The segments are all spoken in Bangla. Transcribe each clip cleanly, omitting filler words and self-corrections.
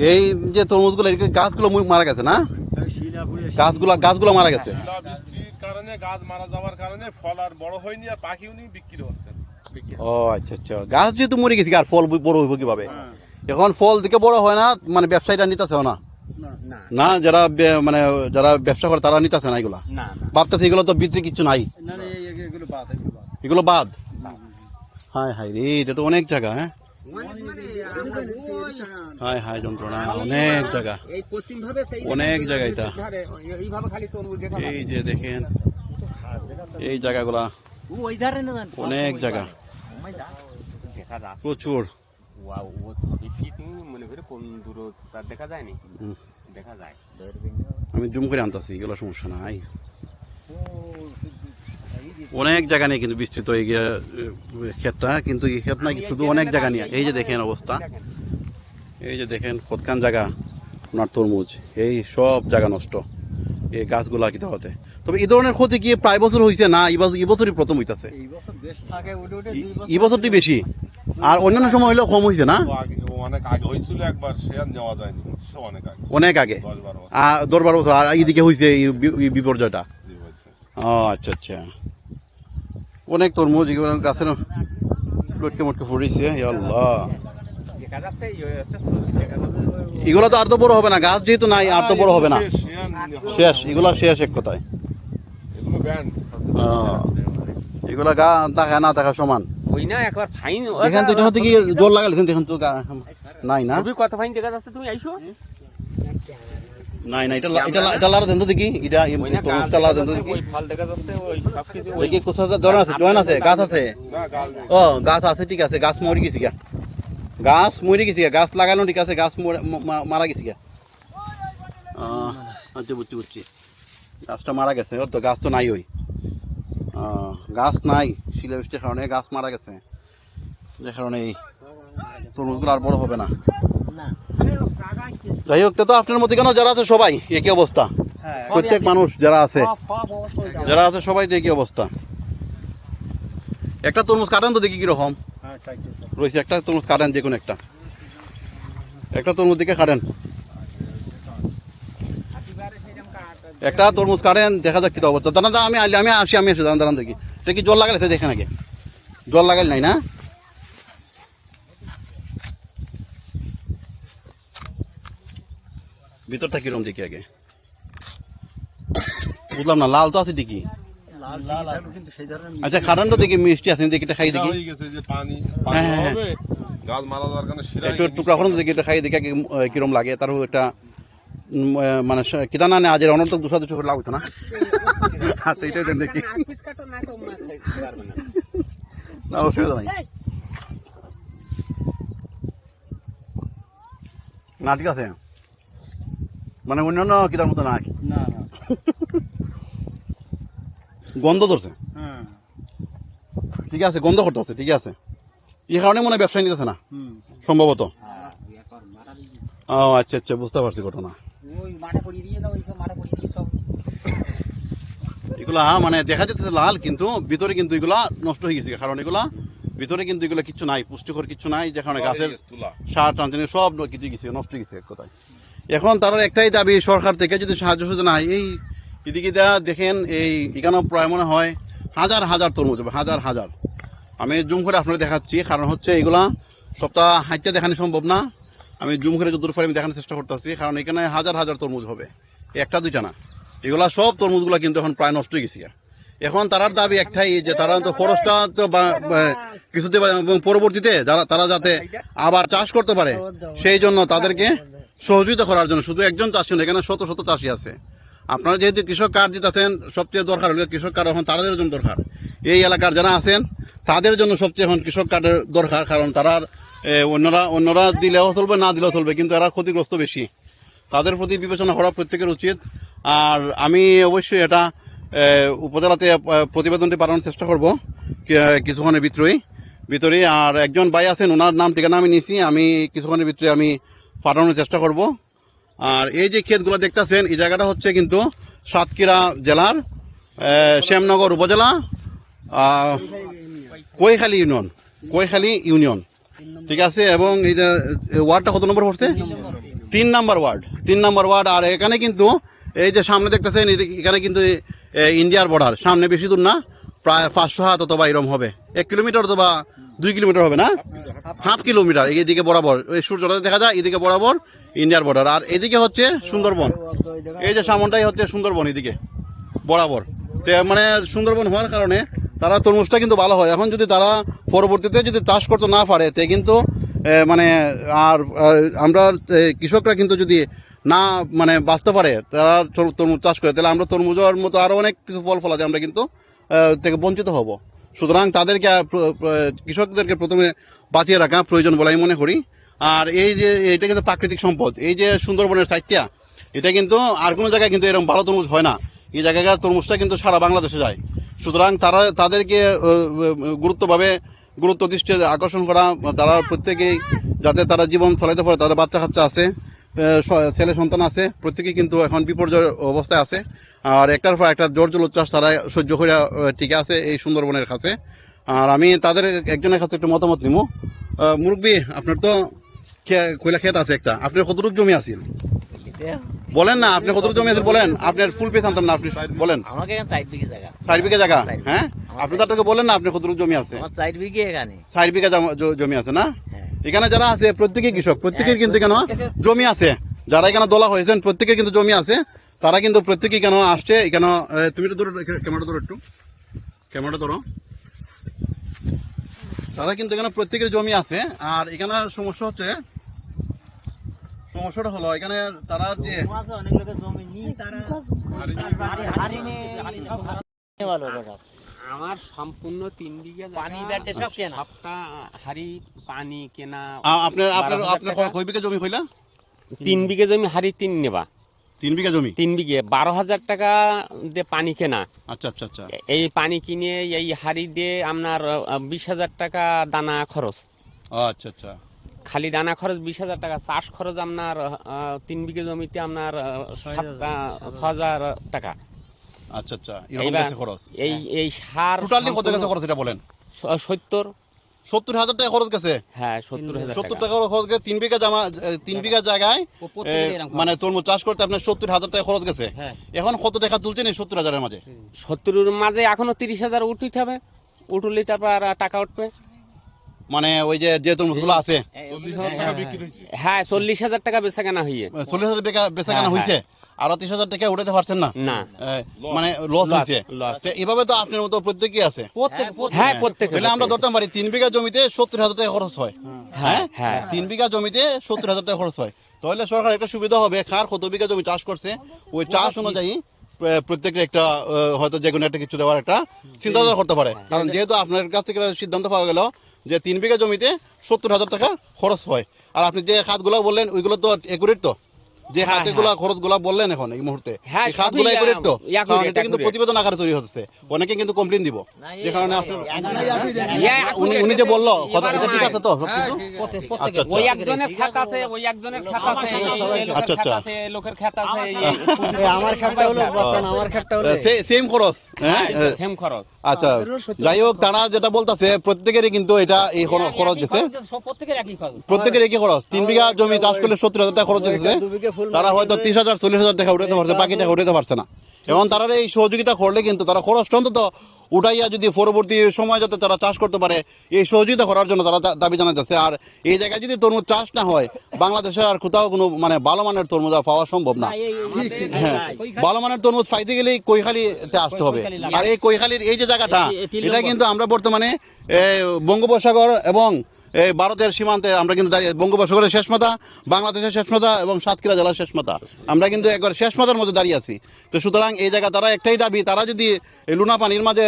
এই যে তরমুজগুলো গাছগুলো মারা গেছে না, গাছগুলো মারা গেছে। বৃষ্টির কারণে গাছ মারা যাওয়ার কারণে ফল আর বড় হয়নি আর পাখিও নি, বিক্রি হচ্ছে। ও আচ্ছা আচ্ছা, গাছ যেহেতু মরে গেছে আর ফল বড় হইব কিভাবে? এখন ফল দিকে বড় হয় না, মানে ব্যবসায়ীরা নিতেছে না, না যারা মানে যারা ব্যবসা করে তারা নিতেছে না এগুলা, ভাবতেছে এগুলো তো বিক্রি কিছু নাই, এগুলো বাদ। হায় হায় রে, এটা তো অনেক জায়গা। হ্যাঁ হায় হায় যন্ত্রণা, অনেক জায়গা, অনেক জায়গা এটা। এই যে দেখেন এই জায়গাগুলা অনেক জায়গা, প্রচুর। দেখা যায়নি, দেখা যায়, আমি জুম করে আনতেছি, এগুলো সমস্যা নাই। অনেক জায়গা নেই কিন্তু বিস্তৃত এই ক্ষেতটা, কিন্তু এই ক্ষেত না শুধু অনেক জায়গা নিয়ে। এই যে দেখেন অবস্থা, এই যে দেখেন কতখান জায়গা আপনার তরমুজ, এই সব জায়গা নষ্ট এই গাছগুলা কিতা হতে। তবে এই ধরনের ক্ষতি কি প্রায় বছর হয়েছে না এই বছরই প্রথম হইতেছে? এই বছরটি বেশি, আর অন্যান্য সময় হইলেও কম হয়েছে না? অনেক আগে হয়েছিল একবার, সে আর নেওয়া যায়নি, অনেক আগে 10-12 বছর। আর এইদিকে হয়েছে এই বিপর্যয়টা। ও আচ্ছা আচ্ছা, অনেক তরমুজ গাছের লটকে মটকে পড়েছে। আল্লাহ, এগুলো তো আর তো বড় হবে না, গাছ যেহেতু নাই আর তো বড় হবে না, শেষ এগুলা, শেষ এক কথায়। এগুলা গা দেখা না দেখা সমান। দেখেন তো এটার থেকে জল লাগাইছেন, দেখেন তো নাই না, নাই না, এটা লাড়া দেন তো দেখি, এটা তরমুজটা লাড়া দেন তো দেখি। দেখি কোথাও ধরেন আছে, জয়েন আছে, গাছ আছে। ও গাছ আছে, ঠিক আছে, গাছ মরে গেছি গা, গাছ মরে গেছি গা, গাছ লাগানো ঠিক আছে, গাছ মারা গেছি গা। আচ্ছা বুঝছি বুঝছি, গাছটা মারা গেছে। ও তো গাছ তো নাই, ওই গাছ নাই, শিলাবৃষ্টির কারণে গাছ মারা গেছে, যে কারণে এই তরমুজগুলো আর বড় হবে না। যাই হোক, তো আপনার মধ্যে কেন যারা আছে সবাই একই অবস্থা, প্রত্যেক মানুষ যারা আছে সবাই তো একই অবস্থা। একটা তরমুজ কাটেন তো দেখি কিরকম রয়েছে, একটা তরমুজ কাটেন, যে কোনো একটা তরমুজ দিকে কাটেন, একটা তরমুজ কাটেন, দেখা যাক কি অবস্থা। দাদা আমি আসি দাঁড়ান দেখি, এটা কি জল লাগাইছে দেখেন আগে, জল লাগাইল নাই না? ভিতরটা কিরকম দেখি আগে, বুঝলাম না, লাল তো আছে দেখি। আচ্ছা খাটানটা দেখি মিষ্টি আছে দেখি, এটা খাই দেখি। একটু টুকরা খানো দেখি, এটা খাই দেখি কিরম লাগে, তার একটা মানে কিতা না আজ অনর্থক দুশো করে লাগতো না। আচ্ছা এটাই দেন দেখি, না অসুবিধা নাই, না ঠিক আছে, মানে অন্যান্য কিতার মতো না, গন্ধ ধরছে, ঠিক আছে, গন্ধ করতেছে, ঠিক আছে, এই কারণে মনে হয় ব্যবসায় নিতেছে না সম্ভবত। ও আচ্ছা আচ্ছা, বুঝতে পারছি ঘটনা। এগুলা মানে দেখা যাচ্ছে লাল, কিন্তু ভিতরে কিন্তু এগুলা নষ্ট হয়ে গেছে, কারণ এগুলা ভিতরে কিন্তু এগুলো কিছু নাই, পুষ্টিকর কিছু নাই, যে কারণে গাছের সার টানটানি সব কিছু গেছে, নষ্ট হয়ে গেছে এক কথায়। এখন তার একটাই দাবি, সরকার থেকে যদি সাহায্য সূচনা হয়, এই এদিকে দেখেন এখানে প্রায় মনে হয় হাজার হাজার তরমুজ হবে, হাজার হাজার। আমি জুম করে আপনারা দেখাচ্ছি, কারণ হচ্ছে এগুলা সপ্তাহ হাইটটা দেখানো সম্ভব না, আমি জুম করে যতদূর পারি আমি দেখানোর চেষ্টা করতেছি, কারণ এখানে হাজার হাজার তরমুজ হবে, একটা দুইটা না, এগুলা সব তরমুজগুলা কিন্তু এখন প্রায় নষ্ট হয়ে গেছে। এখন তারার দাবি একটাই, যে তারা তো খরচটা তো কিছুতে এবং পরবর্তীতে তারা যাতে আবার চাষ করতে পারে, সেই জন্য তাদেরকে সহযোগিতা করার জন্য। শুধু একজন চাষি না, এখানে শত শত চাষি আছে। আপনারা যেহেতু কৃষক কার্ড দিতেছেন, সবচেয়ে দরকার হলো কৃষক কার্ড, এখন তাদের জন্য দরকার, এই এলাকার যারা আছেন তাদের জন্য সবচেয়ে এখন কৃষক কার্ডের দরকার, কারণ তারা অন্যরা দিলেও চলবে, না দিলেও চলবে, কিন্তু এরা ক্ষতিগ্রস্ত বেশি, তাদের প্রতি বিবেচনা করা প্রত্যেকের উচিত। আর আমি অবশ্যই এটা উপজেলাতে প্রতিবেদনটি পাঠানোর চেষ্টা করব কিছুক্ষণের ভিতরে। আর একজন ভাই আছেন, ওনার নাম ঠিকানা আমি নিয়েছি, আমি কিছুক্ষণের ভিতরে আমি পাঠানোর চেষ্টা করব। আর এই যে ক্ষেতগুলো দেখতেছেন, এই জায়গাটা হচ্ছে কিন্তু সাতক্ষীরা জেলার শ্যামনগর উপজেলা কৈখালী ইউনিয়ন, ঠিক আছে। এবং এই ওয়ার্ডটা কত নম্বর পড়ছে? 3 নাম্বার ওয়ার্ড। আর এখানে কিন্তু এই যে সামনে দেখতেছেন এখানে কিন্তু ইন্ডিয়ার বর্ডার, সামনে বেশি দূর না, প্রায় 500 হাত অথবা এরকম হবে, 1 কিলোমিটার অথবা 2 কিলোমিটার হবে না, হাফ কিলোমিটার এইদিকে বরাবর ওই সূর্যটা দেখা যায়, এদিকে বরাবর ইন্ডিয়ার বর্ডার। আর এদিকে হচ্ছে সুন্দরবন, এই যে সামনটাই হচ্ছে সুন্দরবন এদিকে বরাবর। মানে সুন্দরবন হওয়ার কারণে তারা তরমুজটা কিন্তু ভালো হয়। এখন যদি তারা পরবর্তীতে যদি চাষ করতে না পারে তে কিন্তু মানে আর আমরা কৃষকরা কিন্তু যদি না মানে বাঁচতে পারে, তারা তরমুজ চাষ করে, তাহলে আমরা তরমুজের মতো আরো অনেক কিছু ফল ফলাতে আমরা কিন্তু থেকে বঞ্চিত হব। সুতরাং তাদেরকে কৃষকদেরকে প্রথমে বাঁচিয়ে রাখা প্রয়োজন বলে আমি মনে করি। আর এই যে এটা কিন্তু প্রাকৃতিক সম্পদ, এই যে সুন্দরবনের সাইডটা, এটা কিন্তু আর কোনো জায়গায় কিন্তু এরকম ভালো তরমুজ হয় না। এই জায়গাকার তরমুজটা কিন্তু সারা বাংলাদেশে যায়। সুতরাং তাদেরকে গুরুত্ব দৃষ্টি আকর্ষণ করা, তারা প্রত্যেকেই যাতে তারা জীবন চালাতে পারে, তাদের বাচ্চা কাচ্চা আছে, ছেলে সন্তান আছে, প্রত্যেকেই কিন্তু এখন বিপর্যয় অবস্থায় আছে। আর একটার পর একটা জোর জলোচ্ছ্বাস তারা সহ্য করে টিকে আছে এই সুন্দরবনের কাছে। আর আমি তাদের একজনের কাছে একটু মতামত নিব। মুরব্বী, আপনার তো কয়লা ক্ষেত আছে একটা, আপনার কতটুকু জমি আছে বলেন না, আপনি কতটুকু জমি আছে বলেন, আপনার ফুল পেয়ে জানতাম না, আপনি বলেন। আমাকে 4 বিঘা জায়গা। 4 বিঘা জায়গা, হ্যাঁ, আপনি তারটাকে বলেন না, আপনার কতটুকু জমি আছে? আমার 4 বিঘা এখানে। 4 বিঘা জমি আছে না? হ্যাঁ। এখানে যারা আছে প্রত্যেকেই কৃষক, প্রত্যেকের কিন্তু কেন জমি আছে, যারা এখানে দলা হয়েছেন প্রত্যেকের কিন্তু জমি আছে, তারা কিন্তু প্রত্যেকেই কেন আসছে এখানে। তুমি তো ধরো ক্যামেরাটা ধরো, একটু ক্যামেরাটা ধরো। তারা কিন্তু এখানে প্রত্যেকের জমি আছে। আর এখানে সমস্যাটা হলো এখানে তারা যে অনেক লোকের জমি নেই, তারা ভালো কথা। আমার সম্পূর্ণ 3 বিঘা পানি ব্যাটে সব কেনা। সবটা হাড়ি পানি কেনা। আপনার কয় বিঘা জমি হইলা? 3 বিঘা জমি হাড়ি 3 নেবা। 3 বিঘা জমি, 3 বিঘে 12,000 টাকা দিয়ে পানি কেনা। আচ্ছা আচ্ছা আচ্ছা। এই পানি কিনে এই হাড়ি দিয়ে আপনার 20,000 টাকা দানা খরচ। আচ্ছা আচ্ছা। খালি দানা খরচ 20,000 টাকা, চাষ খরচ আপনার 3 বিঘা জমিতে আপনার 6,000 টাকা। আচ্ছা আচ্ছা, এরকম গেছে খরচ। এই সার টোটালি কত গেছে খরচ এটা বলেন? 70,000 টাকা খরচ গেছে। হ্যাঁ, 70,000 70 টাকা খরচ গেছে 3 বিঘা জায়গায়, মানে তরমুজ চাষ করতে আপনার 70,000 টাকা খরচ গেছে। এখন কত টাকা তুলছেন এই 70,000-এর মাঝে? 70-এর মাঝে এখনো 30,000 উঠতে হবে, উঠলেই তারপর টাকা উঠবে। মানে ওই যে তরমুজগুলো আছে, হ্যাঁ, 40,000 টাকা বেচা কেনা হইয়ে, 40,000 টাকা বেচা কেনা হয়েছে, আরো 30,000 টাকা উঠাতে পারছেন না? না, মানে লস হয়েছে। এভাবে তো আপনার মতো প্রত্যেকেই আছে। হ্যাঁ, প্রত্যেকে। তাহলে আমরা ধরতে পারি 3 বিঘা জমিতে 70,000 টাকা খরচ হয়। হ্যাঁ হ্যাঁ, 3 বিঘা জমিতে 70,000 টাকা খরচ হয়। তাহলে সরকার একটা সুবিধা হবে, কার কত বিঘা জমি চাষ করছে ওই চাষ অনুযায়ী প্রত্যেকের একটা হয়তো যে কোনো একটা কিছু দেওয়ার একটা চিন্তাধারা করতে পারে। কারণ যেহেতু আপনার কাছ থেকে সিদ্ধান্ত পাওয়া গেল যে 3 বিঘা জমিতে 70,000 টাকা খরচ হয়। আর আপনি যে খাতগুলো বললেন ওইগুলো তো একুরেট, তো যে খাতগুলা খরচগুলা বললেন এখন এই মুহূর্তে, এই খাতগুলো একুরেট তো? কারণ এটা কিন্তু প্রতিবেদন আকারে তৈরি হচ্ছে, অনেকে কিন্তু কমপ্লেন দিব যে কারণে উনি যে বললো এটা ঠিক আছে তো সবকিছু? আচ্ছা ওই একজনের খাত আছে, ওই একজনের খাত আছে, আচ্ছা আচ্ছা, লোকের খাত আছে, আমার খাতটা হলো বর্তমান, আমার খাতটা হলো সেম খরচ। হ্যাঁ, সেম খরচ। আচ্ছা, যাই হোক, তারা যেটা বলতেছে প্রত্যেকেরই কিন্তু এটা এই খরচ গেছে, প্রত্যেকের একই খরচ। 3 বিঘা জমি চাষ করলে 70,000 টাকা খরচ গেছে, তারা হয়তো 30,000 40,000 টাকা উঠাতে পারছে, বাকি টাকা উঠাতে পারছে না। এবং তারা এই সহযোগিতা করলে কিন্তু তারা খরচটা অন্তত উঠাইয়া যদি পরবর্তী সময় যাতে তারা চাষ করতে পারে, এই সহযোগিতা করার জন্য তারা দাবি জানাতেছে। আর এই জায়গায় যদি তরমুজ চাষ না হয়, বাংলাদেশের আর কোথাও কোনো মানে ভালো মানের তরমুজ পাওয়া সম্ভব না। হ্যাঁ, ভালো মানের তরমুজ পাইতে গেলেই কৈখালীতে আসতে হবে। আর এই কৈখালীর এই যে জায়গাটা, এটা কিন্তু আমরা বর্তমানে বঙ্গোপসাগর এবং এই ভারতের সীমান্তে আমরা কিন্তু দাঁড়িয়ে, বঙ্গোপসাগরের শেষ মাথা, বাংলাদেশের শেষ মাথা এবং সাতক্ষীরা জেলার শেষ মাথা, আমরা কিন্তু একবার শেষ মাথার মধ্যে দাঁড়িয়ে আছি। তো সুতরাং এই জায়গা তারা একটাই দাবি, তারা যদি লুনা পানির মাঝে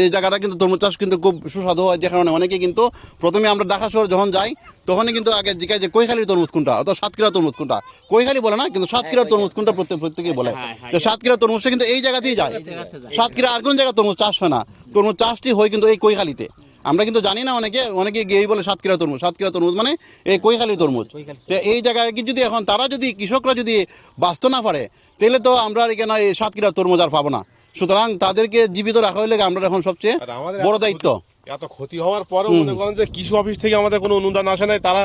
এই জায়গাটা কিন্তু তরমুজ চাষ কিন্তু খুব সুস্বাদু হয়, যে কারণে অনেকে কিন্তু প্রথমে আমরা ঢাকা শহর যখন যাই তখনই কিন্তু আগে জিজ্ঞাসা যে কৈখালীর তরমুজ কোনটা অথবা সাতক্ষীরা তরমুজ কোনটা। কৈখালী বলে না, কিন্তু সাতক্ষীরার তরমুজ কোনটা প্রত্যেকেই বলে। তো সাতক্ষীরা তরমুজটা কিন্তু এই জায়গাতেই যায়, সাতক্ষীরা আর কোন জায়গায় তরমুজ চাষ হয় না, তরমুজ চাষটি হয় কিন্তু এই কৈখালীতে। আমরা কিন্তু জানি না, অনেকে গিয়েই বলে সাতক্ষীরা তরমুজ মানে এই কৈখালীর তরমুজ। তো এই জায়গায় কি যদি এখন তারা যদি কৃষকরা যদি বাঁচতে না পারে, তাহলে তো আমরা এখানে এই সাতক্ষীরা তরমুজ আর পাবো না। সুতরাং তাদেরকে জীবিত রাখা হইলে আমরা এখন সবচেয়ে বড় দায়িত্ব। এত ক্ষতি হওয়ার পরেও মনে করেন যে কৃষি অফিস থেকে আমাদের কোনো অনুদান আসে নাই, তারা